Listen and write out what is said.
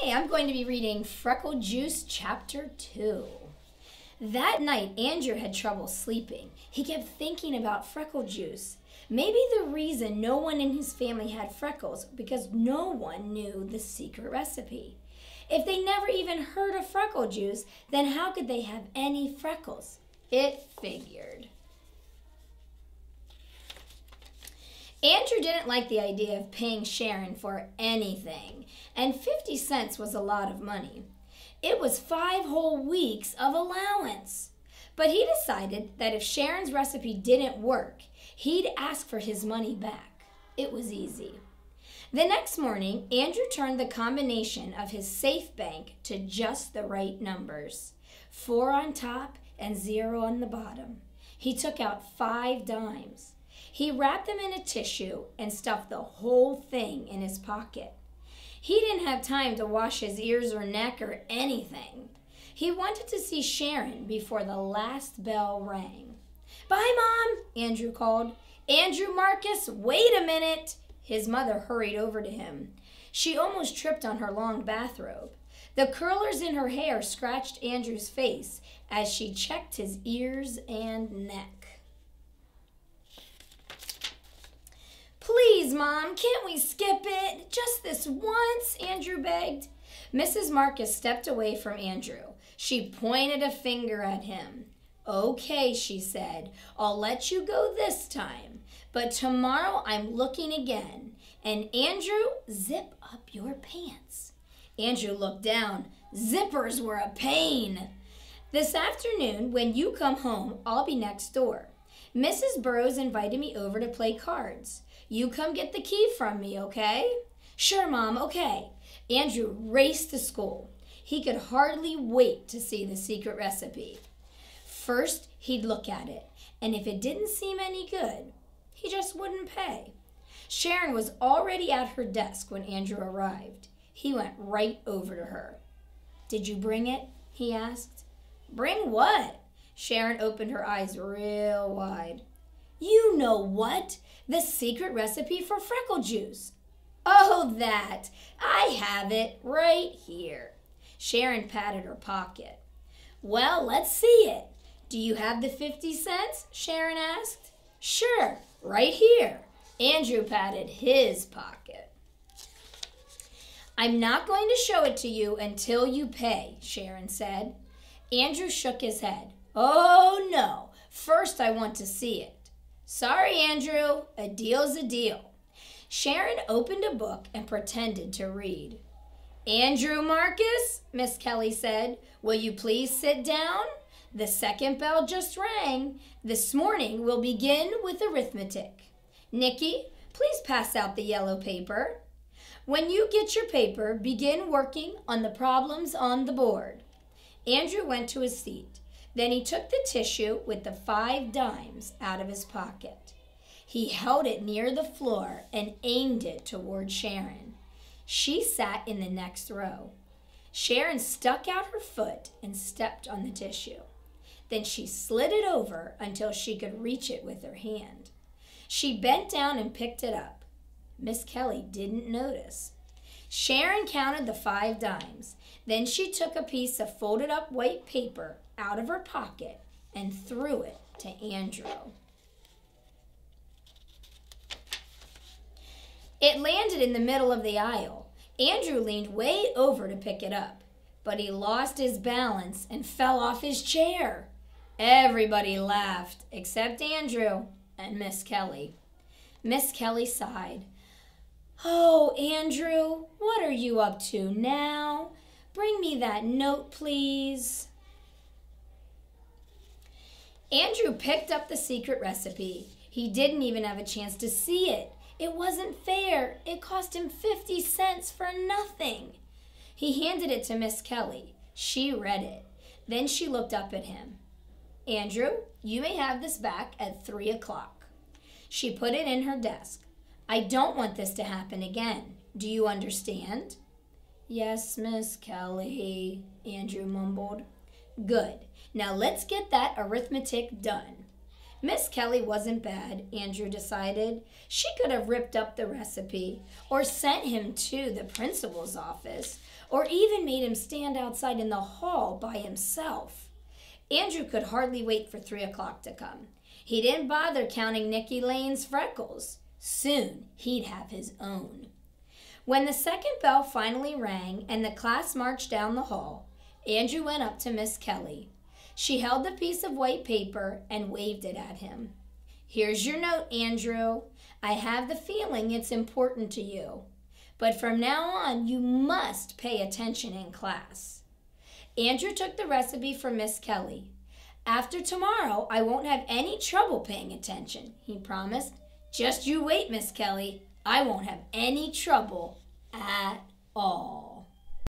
Today I'm going to be reading Freckle Juice Chapter 2. That night, Andrew had trouble sleeping. He kept thinking about Freckle Juice. Maybe the reason no one in his family had freckles because no one knew the secret recipe. If they never even heard of Freckle Juice, then how could they have any freckles? It figured. Andrew didn't like the idea of paying Sharon for anything, and 50 cents was a lot of money. It was 5 whole weeks of allowance. But he decided that if Sharon's recipe didn't work, he'd ask for his money back. It was easy. The next morning, Andrew turned the combination of his safe bank to just the right numbers, 4 on top and 0 on the bottom. He took out 5 dimes. He wrapped them in a tissue and stuffed the whole thing in his pocket. He didn't have time to wash his ears or neck or anything. He wanted to see Sharon before the last bell rang. "Bye, Mom," Andrew called. "Andrew Marcus, wait a minute." His mother hurried over to him. She almost tripped on her long bathrobe. The curlers in her hair scratched Andrew's face as she checked his ears and neck. "Please, Mom, can't we skip it? Just this once," Andrew begged. Mrs. Marcus stepped away from Andrew. She pointed a finger at him. "Okay," she said, "I'll let you go this time. But tomorrow I'm looking again. And Andrew, zip up your pants." Andrew looked down. Zippers were a pain. "This afternoon, when you come home, I'll be next door. Mrs. Burrows invited me over to play cards. You come get the key from me, okay?" "Sure, Mom, okay." Andrew raced to school. He could hardly wait to see the secret recipe. First, he'd look at it, and if it didn't seem any good, he just wouldn't pay. Sharon was already at her desk when Andrew arrived. He went right over to her. "Did you bring it?" he asked. "Bring what?" Sharon opened her eyes real wide. "You know what? The secret recipe for Freckle Juice." "Oh, that! I have it right here." Sharon patted her pocket. "Well, let's see it. Do you have the 50 cents? Sharon asked. "Sure, right here." Andrew patted his pocket. "I'm not going to show it to you until you pay," Sharon said. Andrew shook his head. "Oh, no. First, I want to see it." "Sorry, Andrew. A deal's a deal." Sharon opened a book and pretended to read. "Andrew Marcus," Miss Kelly said, "will you please sit down? The second bell just rang. This morning we'll begin with arithmetic. Nikki, please pass out the yellow paper. When you get your paper, begin working on the problems on the board." Andrew went to his seat. Then he took the tissue with the 5 dimes out of his pocket. He held it near the floor and aimed it toward Sharon. She sat in the next row. Sharon stuck out her foot and stepped on the tissue. Then she slid it over until she could reach it with her hand. She bent down and picked it up. Miss Kelly didn't notice. Sharon counted the 5 dimes. Then she took a piece of folded up white paper out of her pocket and threw it to Andrew. It landed in the middle of the aisle. Andrew leaned way over to pick it up, but he lost his balance and fell off his chair. Everybody laughed except Andrew and Miss Kelly. Miss Kelly sighed. "Oh, Andrew, what are you up to now? Bring me that note, please." Andrew picked up the secret recipe. He didn't even have a chance to see it. It wasn't fair. It cost him 50 cents for nothing. He handed it to Miss Kelly. She read it. Then she looked up at him. "Andrew, you may have this back at 3 o'clock. She put it in her desk. "I don't want this to happen again. Do you understand?" "Yes, Miss Kelly," Andrew mumbled. "Good. Now let's get that arithmetic done." Miss Kelly wasn't bad, Andrew decided. She could have ripped up the recipe, or sent him to the principal's office, or even made him stand outside in the hall by himself. Andrew could hardly wait for 3 o'clock to come. He didn't bother counting Nicky Lane's freckles. Soon he'd have his own. When the second bell finally rang and the class marched down the hall, Andrew went up to Miss Kelly. She held the piece of white paper and waved it at him. "Here's your note, Andrew. I have the feeling it's important to you. But from now on, you must pay attention in class." Andrew took the recipe from Miss Kelly. "After tomorrow, I won't have any trouble paying attention," he promised. "Just you wait, Miss Kelly. I won't have any trouble at all."